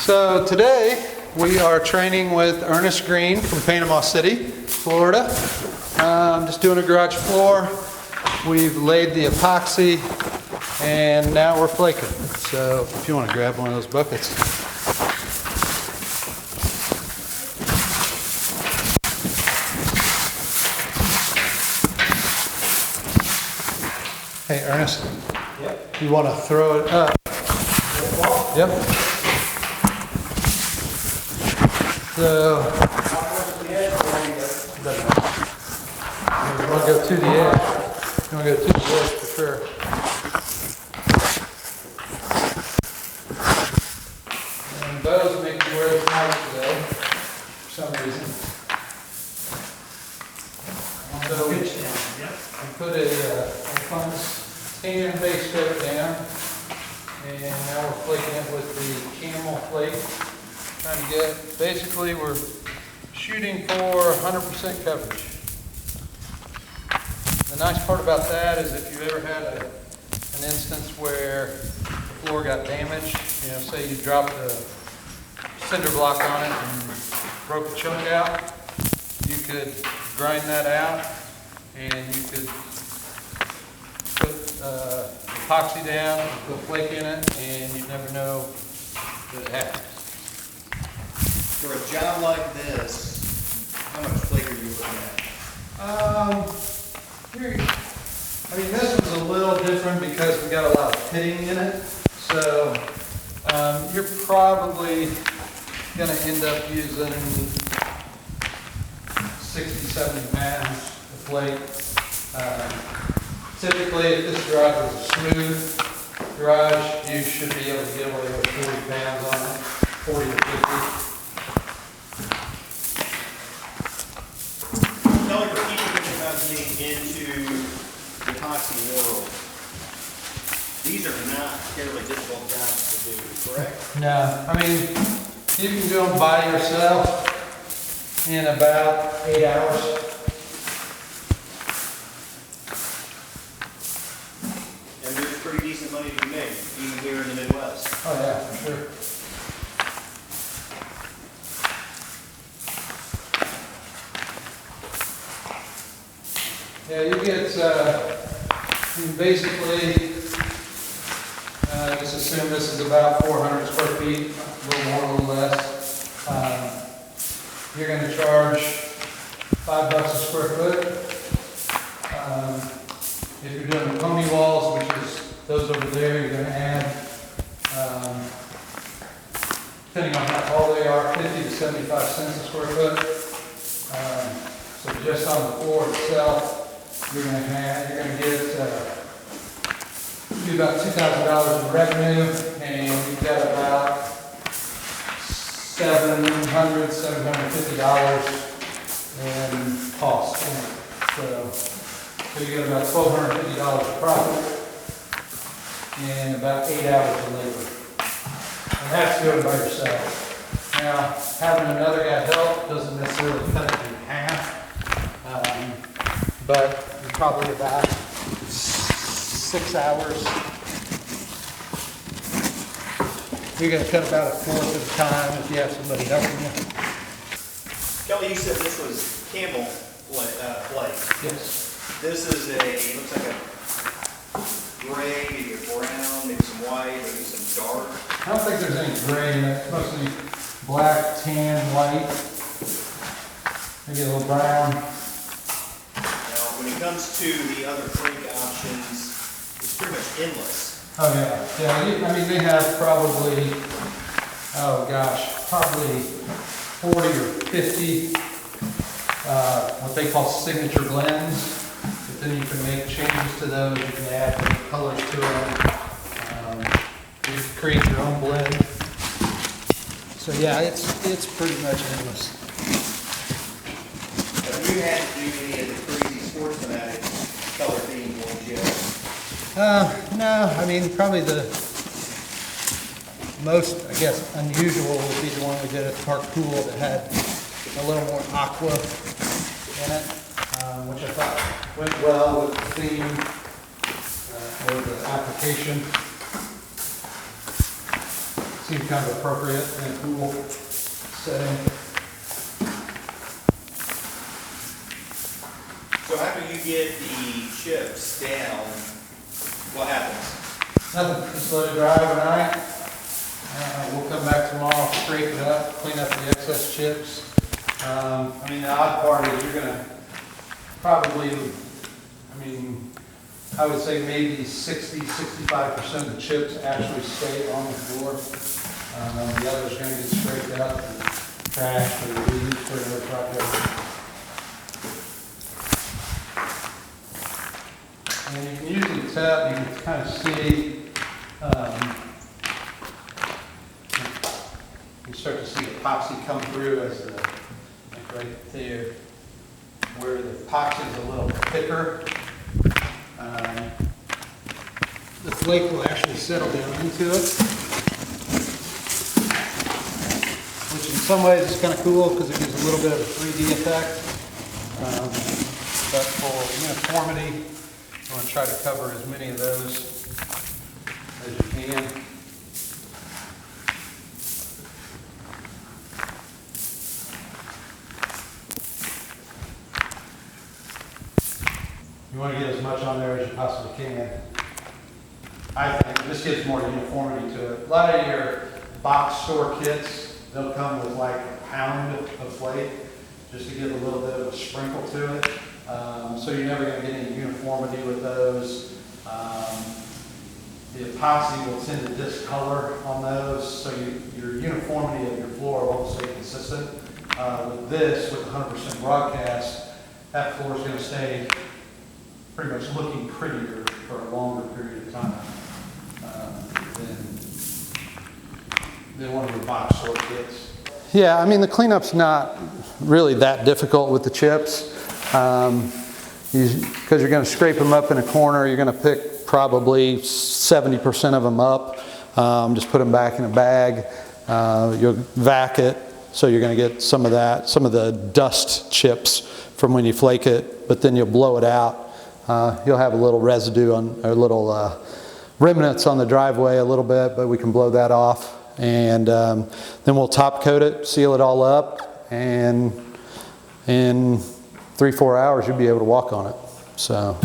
So today we are training with Ernest Green from Panama City, Florida. Just doing a garage floor. We've laid the epoxy and now we're flaking. So if you want to grab one of those buckets. Hey Ernest, Yep. you want to throw it up? Yep. So, you want to go to the edge. You want to go to the edge for sure. And those make you wear the tights today, for some reason. So we put a fun tan base coat down, and now we're flaking it with the Camel flake. Trying to get, basically we're shooting for 100% coverage. The nice part about that is if you've ever had an instance where the floor got damaged, you know, say you dropped a cinder block on it and broke a chunk out, you could grind that out and you could put epoxy down, put flake in it, and you never know that it happened. For a job like this, how much flake are you looking at? I mean, this was a little different because we got a lot of pitting in it. So you're probably going to end up using 60, 70 pounds of flake. Typically, if this garage was a smooth garage, you should be able to get away with 40 pounds on it, 40 to 50. Tell me for people that are coming into the epoxy world, these are not terribly difficult jobs to do, correct? No, I mean, you can do them by yourself in about 8 hours. And there's pretty decent money to be made, even here in the Midwest. Oh yeah, for sure. Yeah, you get, you basically, just assume this is about 400 square feet, a little more, a little less. You're going to charge $5 a square foot. If you're doing the pony walls, which is those over there, you're going to add, depending on how tall they are, 50 to 75 cents a square foot. So just on the floor itself, you're going to get about $2,000 in revenue, and you've got about $750 in cost. So you get about $1,250 of profit and about 8 hours of labor. And that's doing it by yourself. Now, having another guy help doesn't necessarily cut it in half, but you're probably about 6 hours. You're going to cut about a fourth of the time if you have somebody helping you. Kelly, you said this was Camel flake. Yes. This is it looks like a gray, maybe a brown, maybe some white, maybe some dark. I don't think there's any gray in it. It's mostly black, tan, white, maybe a little brown. Now, when it comes to the other flake options, it's pretty much endless. Oh yeah, yeah. I mean, they have probably, oh gosh, probably 40 or 50 what they call signature blends. But then you can make changes to those. You can add different colors to them. You can create your own blend. So yeah, it's pretty much endless. Have you had to do any of the crazy sports fanatic color themed ones yet? No, I mean, probably the most, I guess, unusual would be the one we did at the park pool that had a little more aqua in it, which I thought went well with the theme or the application. seemed kind of appropriate in a pool setting. So after you get the chips down, what happens? Nothing, just let it dry overnight. We'll come back tomorrow, scrape it up, clean up the excess chips. I mean, the odd part is you're gonna probably, I would say maybe 60–65% of the chips actually stay on the floor. The others are gonna get scraped up and trashed or reused for another project. And you can usually tell, you can kind of see, you start to see epoxy come through as the, like right there, where the epoxy is a little thicker. The flake will actually settle down into it, which in some ways is kind of cool because it gives a little bit of a 3D effect. But for uniformity, I want to try to cover as many of those as you can. You want to get as much on there as you possibly can. I think this gives more uniformity to it. A lot of your box store kits, they'll come with like a pound of flake just to give a little bit of a sprinkle to it. So you're never going to get any uniformity with those. The epoxy will tend to discolor on those, so your uniformity of your floor won't stay consistent. With this, with 100% broadcast, that floor is going to stay pretty much looking prettier for a longer period of time than one of the box store kits. Yeah, I mean the cleanup's not really that difficult with the chips. Because you're going to scrape them up in a corner, you're going to pick probably 70% of them up, just put them back in a bag, you'll vac it, so you're going to get some of that, some of the dust chips from when you flake it, but then you'll blow it out. You'll have a little residue on, or little remnants on the driveway a little bit, but we can blow that off, and then we'll top coat it, seal it all up, and in 3–4 hours you'll be able to walk on it. So